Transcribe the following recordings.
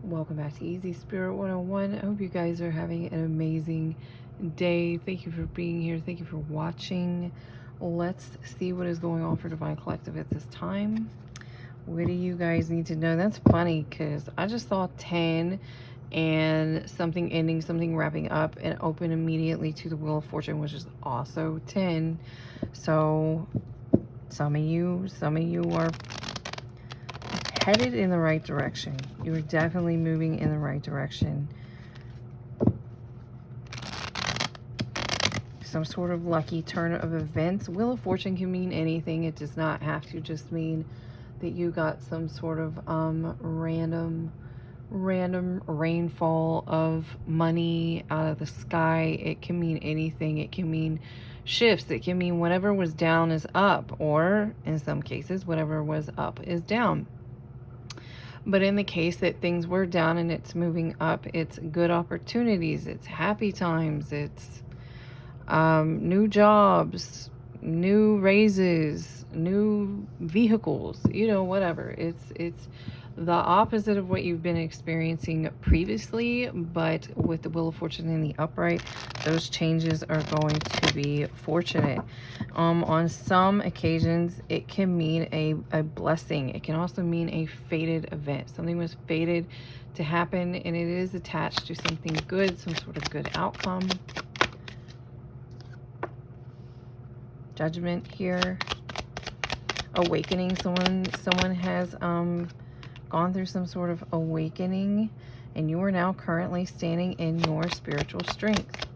Welcome back to Easy Spirit 101. I hope you guys are having an amazing day. Thank you for being here. Thank you for watching. Let's see what is going on for Divine Collective at this time. What do you guys need to know? That's funny because I just saw 10 and something ending, something wrapping up, and open immediately to the Wheel of Fortune, which is also 10. So some of you are headed in the right direction. You are definitely moving in the right direction. Some sort of lucky turn of events. Wheel of Fortune can mean anything. It does not have to just mean that you got some sort of random rainfall of money out of the sky. It can mean anything. It can mean shifts. It can mean whatever was down is up, or in some cases whatever was up is down. But in the case that things were down and it's moving up, it's good opportunities, it's happy times, it's new jobs, new raises, new vehicles, you know, whatever. It's the opposite of what you've been experiencing previously, but with the Wheel of Fortune in the upright, those changes are going to be fortunate. On some occasions, it can mean a blessing. It can also mean a fated event. Something was fated to happen, and it is attached to something good, some sort of good outcome. Judgment here. Awakening. Someone has gone through some sort of awakening, and you are now currently standing in your spiritual strength.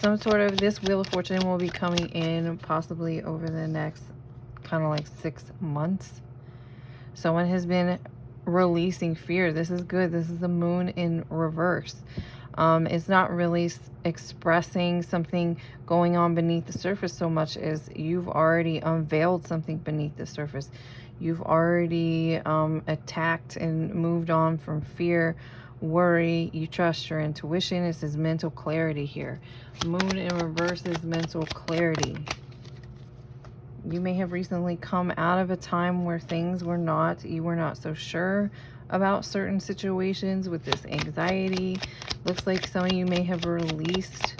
Some sort of, this Wheel of Fortune will be coming in possibly over the next kind of like 6 months. Someone has been releasing fear. This is good. This is the moon in reverse. It's not really expressing something going on beneath the surface so much as you've already unveiled something beneath the surface. You've already attacked and moved on from fear, worry. You trust your intuition. This is mental clarity here. Moon in reverse is mental clarity. You may have recently come out of a time where you were not so sure about certain situations with this anxiety. Looks like some of you may have released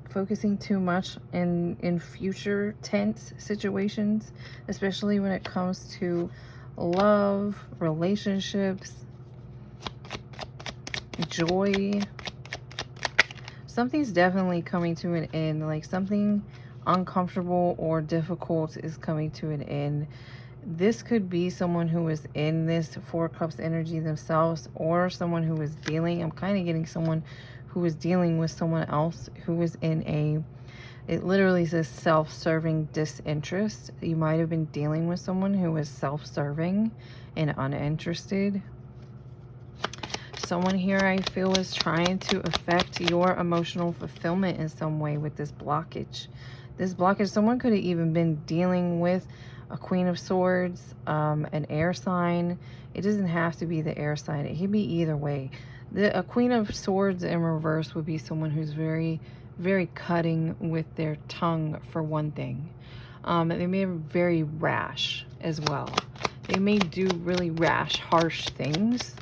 focusing too much in future tense situations, especially when it comes to love, relationships, joy. Something's definitely coming to an end, like something uncomfortable or difficult is coming to an end. This could be someone who is in this Four Cups energy themselves, or someone who is dealing, I'm kind of getting someone who is dealing with someone else who is in it literally says self-serving disinterest. You might have been dealing with someone who is self-serving and uninterested. Someone here I feel is trying to affect your emotional fulfillment in some way with this blockage. This blockage, someone could have even been dealing with a Queen of Swords, an air sign. It doesn't have to be the air sign. It can be either way. A Queen of Swords in reverse would be someone who's very, very cutting with their tongue, for one thing. They may be very rash as well. They may do really rash, harsh things.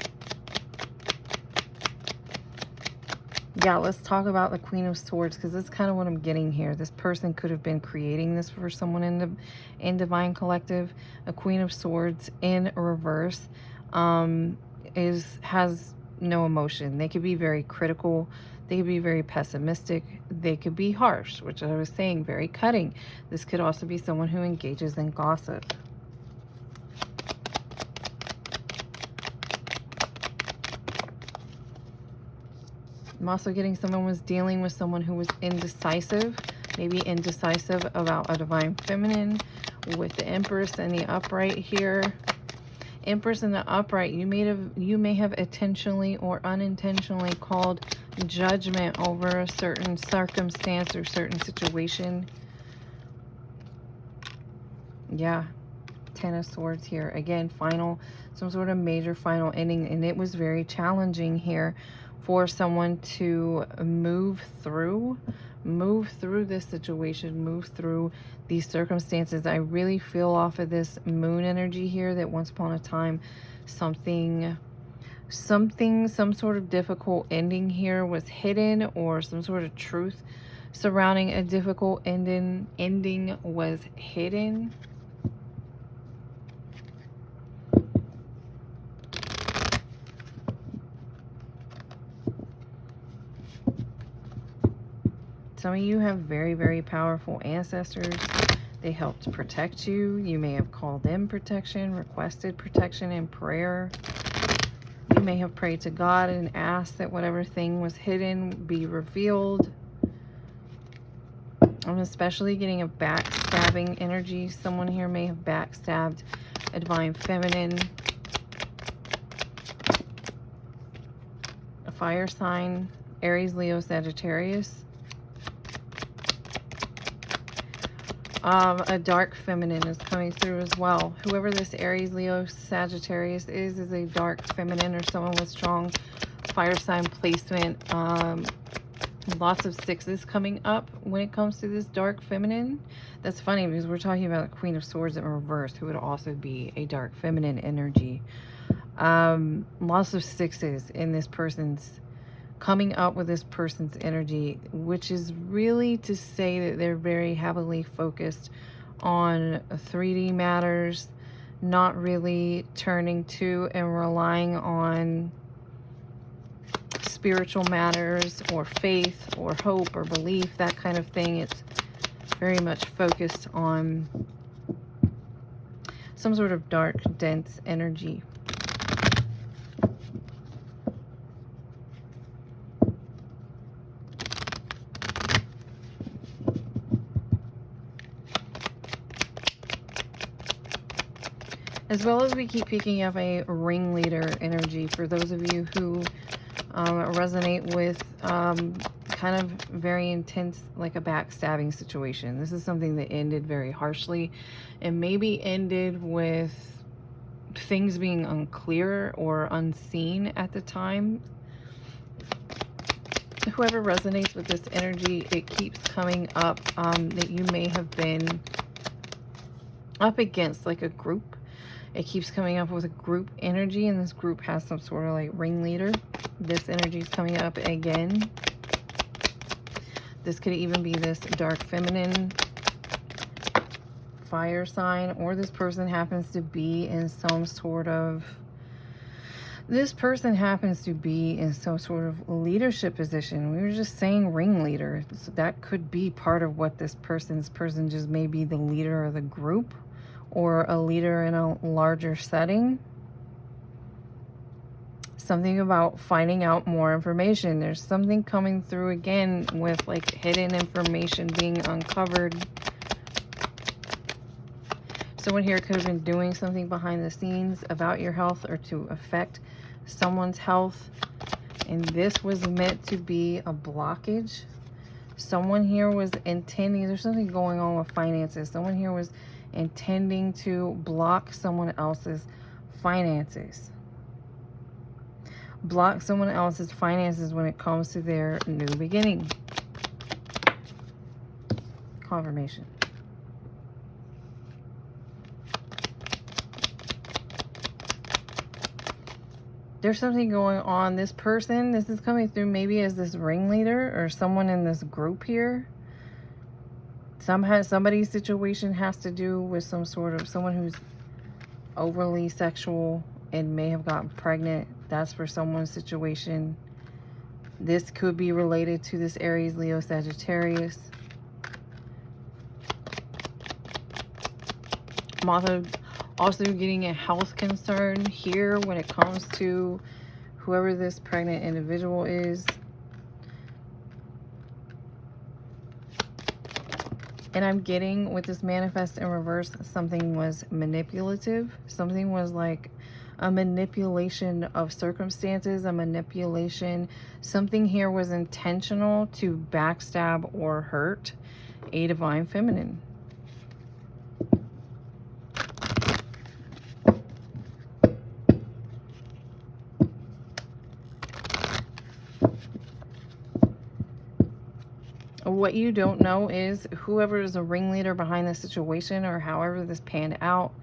Yeah, let's talk about the Queen of Swords, because that's kind of what I'm getting here. This person could have been creating this for someone in Divine Collective. A Queen of Swords in reverse has no emotion. They could be very critical. They could be very pessimistic. They could be harsh, which I was saying, very cutting. This could also be someone who engages in gossip. I'm also getting someone was dealing with someone who was indecisive, maybe indecisive about a Divine Feminine with the Empress and the upright here. Empress and the upright, you may have intentionally or unintentionally called judgment over a certain circumstance or certain situation. Yeah, Ten of Swords here. Again, some sort of major final ending, and it was very challenging here for someone to move through this situation, move through these circumstances. I really feel off of this moon energy here that once upon a time some sort of difficult ending here was hidden, or some sort of truth surrounding a difficult ending was hidden. Some of you have very, very powerful ancestors. They helped protect you. You may have called in protection, requested protection in prayer. You may have prayed to God and asked that whatever thing was hidden be revealed. I'm especially getting a backstabbing energy. Someone here may have backstabbed a divine feminine, a fire sign, Aries, Leo, Sagittarius. A dark feminine is coming through as well. Whoever this Aries, Leo, Sagittarius is a dark feminine, or someone with strong fire sign placement. Lots of sixes coming up when it comes to this dark feminine. That's funny because we're talking about the Queen of Swords in reverse, who would also be a dark feminine energy. Lots of sixes in this person's, coming up with this person's energy, which is really to say that they're very heavily focused on 3D matters, not really turning to and relying on spiritual matters or faith or hope or belief, that kind of thing. It's very much focused on some sort of dark, dense energy. As well as we keep picking up a ringleader energy for those of you who resonate with kind of very intense, like a backstabbing situation. This is something that ended very harshly and maybe ended with things being unclear or unseen at the time. Whoever resonates with this energy, it keeps coming up that you may have been up against like a group. It keeps coming up with a group energy, and this group has some sort of like ringleader. This energy is coming up again. This could even be this dark feminine fire sign, or this person happens to be in some sort of, leadership position. We were just saying ringleader. So that could be part of what this person just may be the leader of the group, or a leader in a larger setting. Something about finding out more information. There's something coming through again with like hidden information being uncovered. Someone here could have been doing something behind the scenes about your health or to affect someone's health, and this was meant to be a blockage. Someone here was intending, there's something going on with finances. Someone here was intending to block someone else's finances. Block someone else's finances when it comes to their new beginning. Confirmation. There's something going on. This person, this is coming through maybe as this ringleader or someone in this group here. Somebody's situation has to do with some sort of someone who's overly sexual and may have gotten pregnant. That's for someone's situation. This could be related to this Aries, Leo, Sagittarius. I'm also getting a health concern here when it comes to whoever this pregnant individual is. And I'm getting with this manifest in reverse, something was manipulative. Something was like a manipulation of circumstances, a manipulation. Something here was intentional to backstab or hurt a divine feminine. what you don't know is whoever is the ringleader behind this situation, or however this panned out,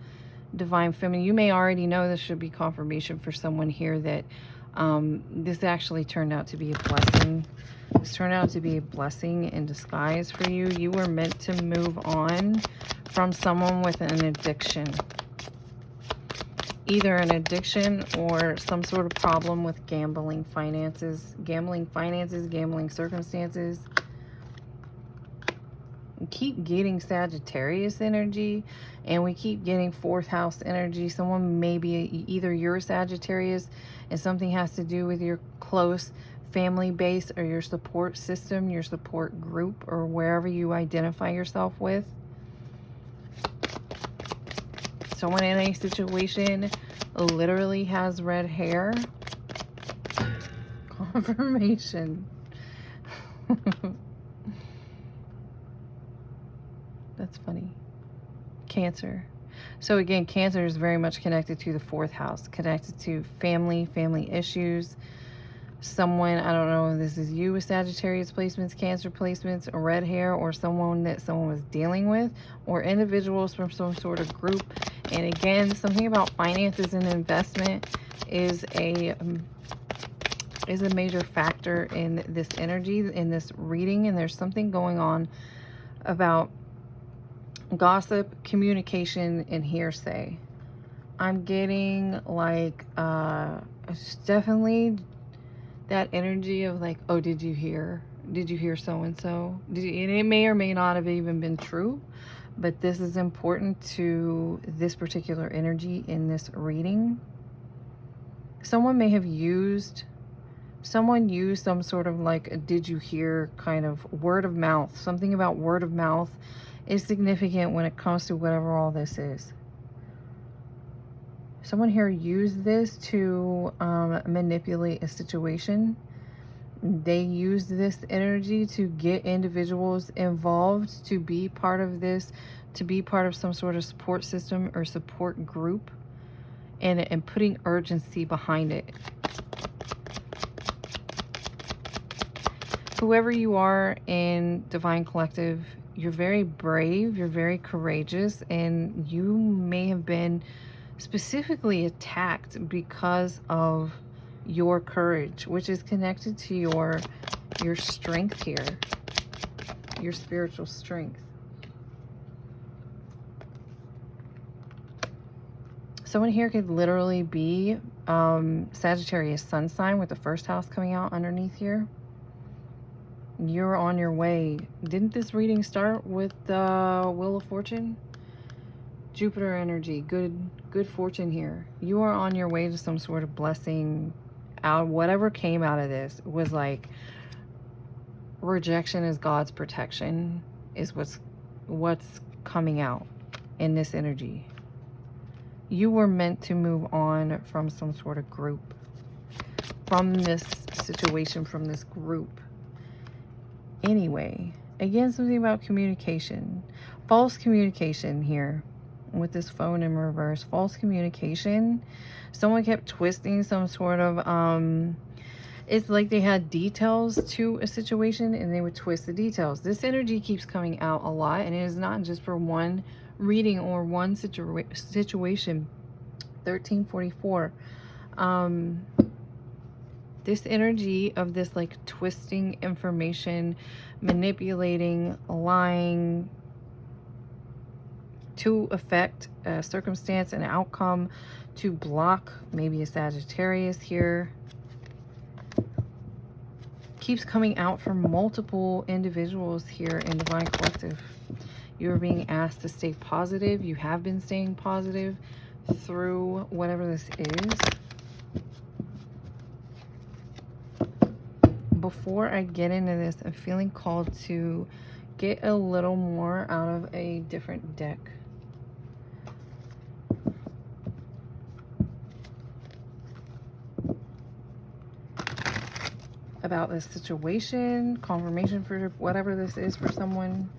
Divine Feminine, you may already know this should be confirmation for someone here that this actually turned out to be a blessing. This turned out to be a blessing in disguise for you. You were meant to move on from someone with an addiction. Either an addiction or some sort of problem with gambling finances, gambling circumstances. We keep getting Sagittarius energy, and we keep getting 4th house energy. Someone may be, either you're a Sagittarius and something has to do with your close family base or your support system, your support group, or wherever you identify yourself with. Someone in a situation literally has red hair. Confirmation. That's funny. Cancer. So again, Cancer is very much connected to the 4th house, connected to family issues. Someone, I don't know if this is you with Sagittarius placements, Cancer placements, or red hair, or someone that someone was dealing with, or individuals from some sort of group. And again, something about finances and investment is a major factor in this energy, in this reading. And there's something going on about gossip, communication, and hearsay. I'm getting like it's definitely that energy of like, oh, did you hear so and so? And it may or may not have even been true, but this is important to this particular energy in this reading. Someone may have used some sort of like a did you hear kind of word of mouth. Something about word of mouth is significant when it comes to whatever all this is. Someone here used this to manipulate a situation. They used this energy to get individuals involved, to be part of this, to be part of some sort of support system or support group, and putting urgency behind it. Whoever you are in Divine Collective, you're very brave, you're very courageous, and you may have been specifically attacked because of your courage, which is connected to your strength here, your spiritual strength. Someone here could literally be Sagittarius sun sign with the 1st house coming out underneath here. You're on your way. Didn't this reading start with the Wheel of Fortune? Jupiter energy, good fortune here. You are on your way to some sort of blessing. Out whatever came out of this was like rejection is God's protection, is what's coming out in this energy. You were meant to move on from some sort of group, from this situation, from this group. Anyway, again, something about communication. False communication here with this phone in reverse. False communication. Someone kept twisting some sort of it's like they had details to a situation and they would twist the details. This energy keeps coming out a lot, and it is not just for one reading or one situation. 1344. This energy of this like twisting information, manipulating, lying to affect a circumstance, an outcome, to block maybe a Sagittarius here, keeps coming out from multiple individuals here in Divine Collective. You're being asked to stay positive. You have been staying positive through whatever this is. Before I get into this, I'm feeling called to get a little more out of a different deck. About this situation, confirmation for whatever this is for someone.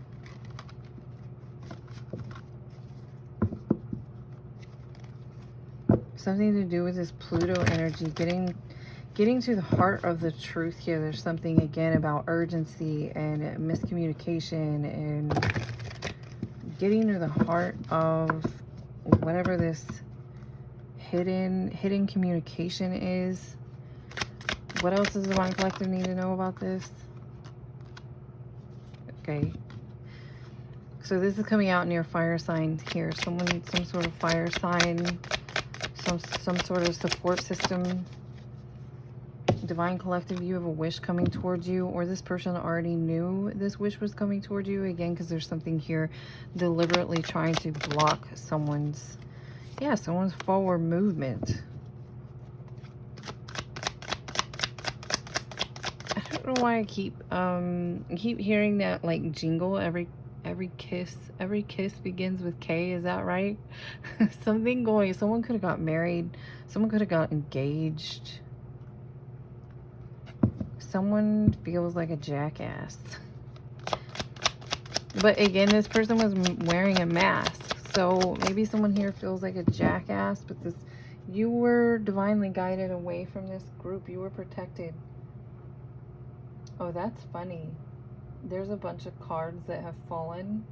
Something to do with this Pluto energy, Getting to the heart of the truth here. There's something again about urgency and miscommunication, and getting to the heart of whatever this hidden communication is. What else does the Divine Collective need to know about this? Okay. So this is coming out near fire sign here. Some sort of fire sign, some sort of support system. Divine Collective, you have a wish coming towards you, or this person already knew this wish was coming towards you, again, because there's something here deliberately trying to block someone's forward movement. I don't know why I keep hearing that like jingle. Every kiss begins with K. Is that right? Someone could have got married, someone could have got engaged. Someone feels like a jackass. But again, this person was wearing a mask. So maybe someone here feels like a jackass, but you were divinely guided away from this group. You were protected. Oh, that's funny. There's a bunch of cards that have fallen.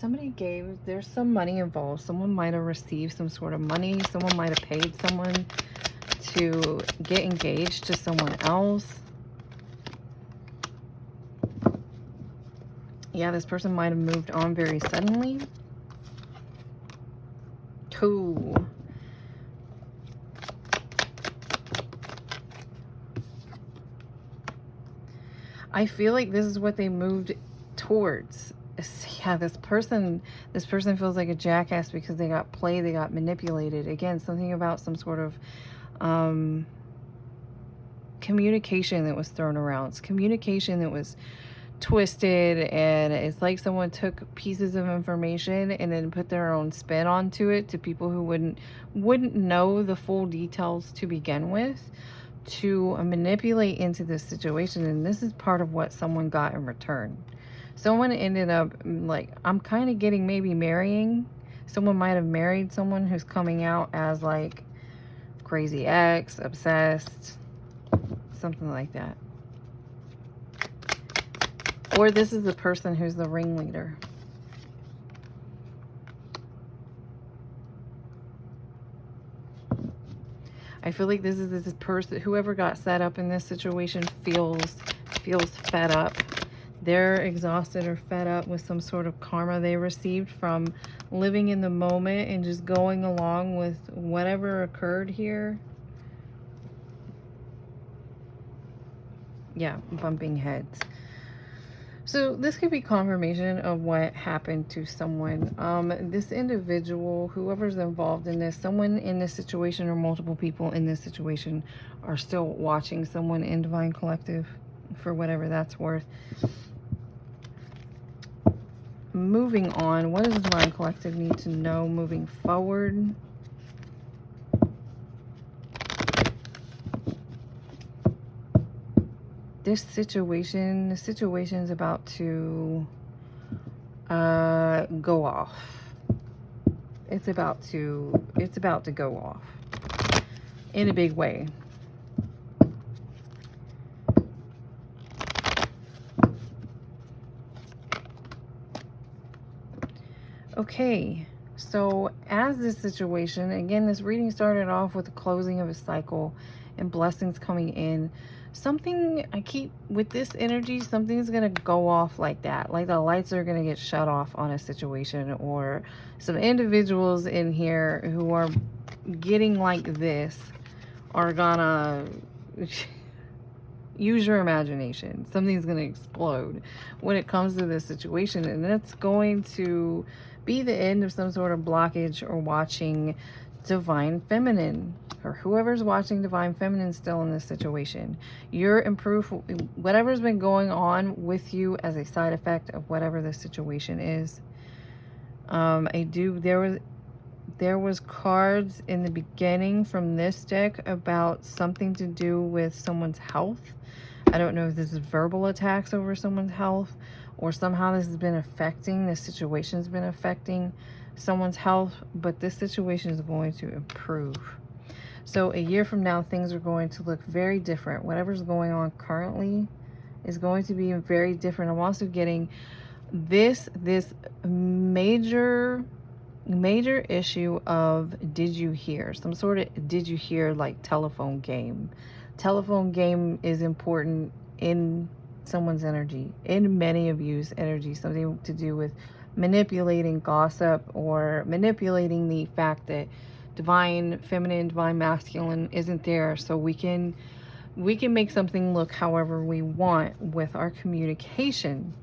There's some money involved. Someone might have received some sort of money. Someone might have paid someone to get engaged to someone else. Yeah, this person might have moved on very suddenly. Cool. I feel like this is what they moved towards. Yeah, this person feels like a jackass because they got played, they got manipulated. Again, something about some sort of communication that was thrown around. It's communication that was twisted, and it's like someone took pieces of information and then put their own spin onto it to people who wouldn't know the full details to begin with, to manipulate into this situation. And this is part of what someone got in return. Someone ended up, like, I'm kind of getting maybe marrying. Someone might have married someone who's coming out as like crazy ex, obsessed, something like that. Or this is the person who's the ringleader. I feel like this is this person, whoever got set up in this situation feels fed up. They're exhausted or fed up with some sort of karma they received from living in the moment and just going along with whatever occurred here. Yeah, bumping heads. So this could be confirmation of what happened to someone. This individual, whoever's involved in this, someone in this situation or multiple people in this situation are still watching someone in Divine Collective, for whatever that's worth. Moving on, what does Divine Collective need to know moving forward? The situation's about to go off. It's about to go off in a big way. Okay, so as this situation, again, this reading started off with the closing of a cycle and blessings coming in. Something, with this energy, something's going to go off like that. Like the lights are going to get shut off on a situation, or some individuals in here who are getting like this are gonna use your imagination. Something's going to explode when it comes to this situation, and it's going to be the end of some sort of blockage or watching Divine Feminine, or whoever's watching Divine Feminine still in this situation. You're improved, whatever's been going on with you as a side effect of whatever this situation is. There was cards in the beginning from this deck about something to do with someone's health. I don't know if this is verbal attacks over someone's health, or somehow this situation's been affecting someone's health, but this situation is going to improve. So a year from now, things are going to look very different. Whatever's going on currently is going to be very different. I'm also getting this major issue of did you hear, some sort of did you hear, like telephone game. Telephone game is important in someone's energy, in many of you's energy, something to do with manipulating gossip or manipulating the fact that divine feminine, divine masculine isn't there, so we can make something look however we want with our communication.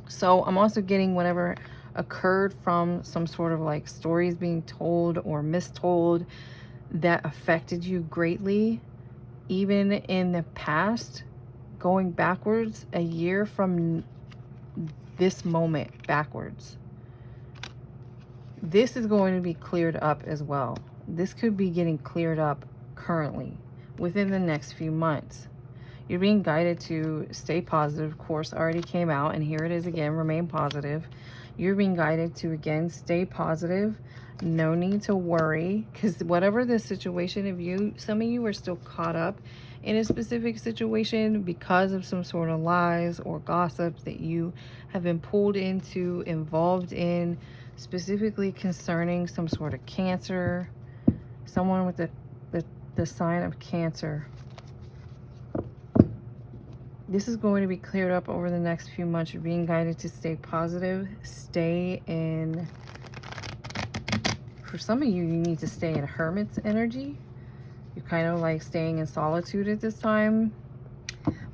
So I'm also getting whatever occurred from some sort of like stories being told or mistold that affected you greatly, even in the past, going backwards a year from this moment backwards. This is going to be cleared up as well. This could be getting cleared up currently within the next few months. You're being guided to stay positive. Of course, already came out, and here it is again, remain positive. You're being guided to, again, stay positive. No need to worry, because whatever the situation of you, some of you are still caught up in a specific situation because of some sort of lies or gossip that you have been pulled into, involved in, specifically concerning some sort of Cancer, someone with the sign of Cancer. This is going to be cleared up over the next few months. You're being guided to stay positive, stay in, for some of you, you need to stay in hermit's energy. You're kind of like staying in solitude at this time,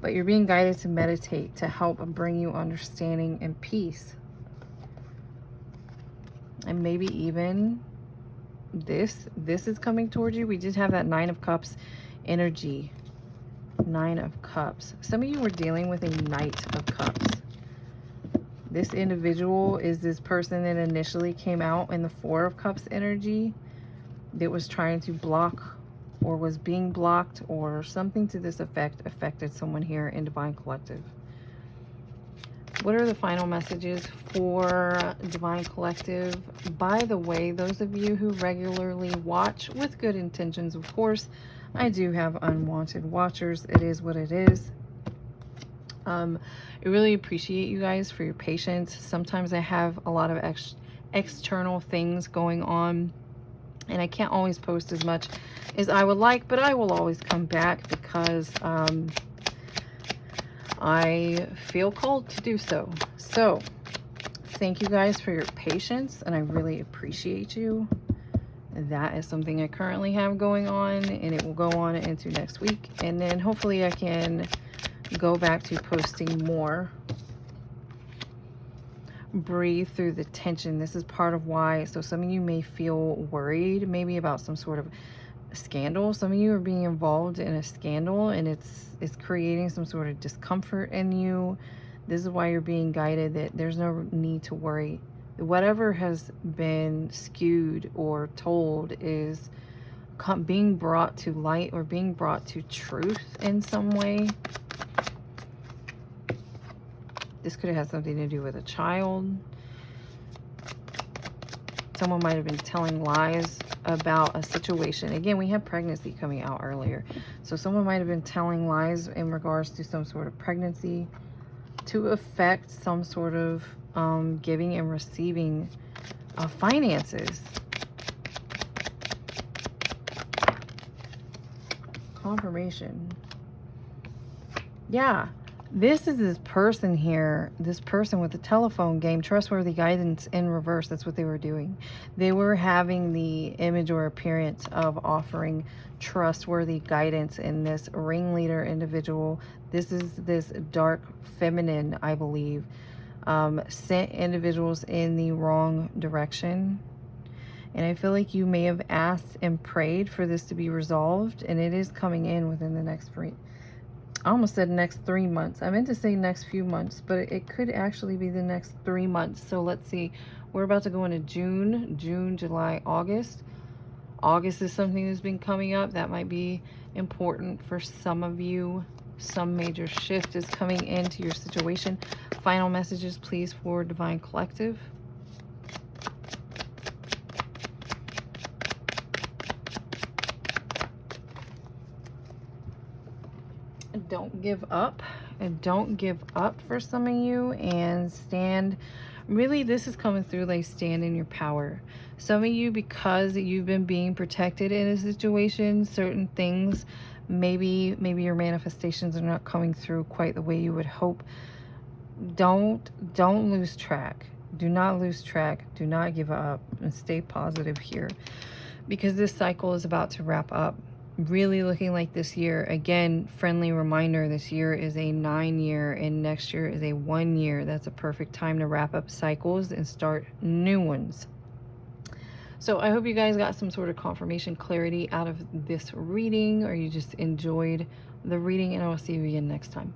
but you're being guided to meditate to help bring you understanding and peace. And maybe even this is coming towards you. We did have that Nine of Cups energy. Nine of Cups. Some of you were dealing with a Knight of Cups. This individual is this person that initially came out in the Four of Cups energy that was trying to block or was being blocked, or something to this effect affected someone here in Divine Collective. What are the final messages for Divine Collective? By the way, those of you who regularly watch with good intentions, of course, I do have unwanted watchers. It is what it is. I really appreciate you guys for your patience. Sometimes I have a lot of external things going on, and I can't always post as much as I would like, but I will always come back because I feel called to do so. So thank you guys for your patience, and I really appreciate you. That is something I currently have going on, and it will go on into next week, and then hopefully I can go back to posting more. Breathe through the tension. This is part of why. So some of you may feel worried maybe about some sort of scandal. Some of you are being involved in a scandal, and it's creating some sort of discomfort in you. This is why you're being guided that there's no need to worry. Whatever has been skewed or told is being brought to light or being brought to truth in some way. This could have had something to do with a child. Someone might have been telling lies about a situation. Again, we have pregnancy coming out earlier. So someone might have been telling lies in regards to some sort of pregnancy to affect some sort of giving and receiving finances. Confirmation. Yeah. This is this person here, this person with the telephone game, trustworthy guidance in reverse. That's what they were doing. They were having the image or appearance of offering trustworthy guidance in this ringleader individual. This is this dark feminine, I believe, sent individuals in the wrong direction. And I feel like you may have asked and prayed for this to be resolved, and it is coming in within the next I almost said next 3 months. I meant to say next few months, but it could actually be the next 3 months. So let's see. We're about to go into June, July, August. August is something that's been coming up. That might be important for some of you. Some major shift is coming into your situation. Final messages, please, for Divine Collective. Don't give up. And don't give up for some of you, and stand. Really, this is coming through like stand in your power. Some of you, because you've been being protected in a situation, certain things, maybe your manifestations are not coming through quite the way you would hope. Don't lose track. Do not lose track. Do not give up, and stay positive here, because this cycle is about to wrap up. Really looking like this year, again, friendly reminder, this year is a 9-year and next year is a 1-year. That's a perfect time to wrap up cycles and start new ones. So I hope you guys got some sort of confirmation, clarity out of this reading, or you just enjoyed the reading, and I will see you again next time.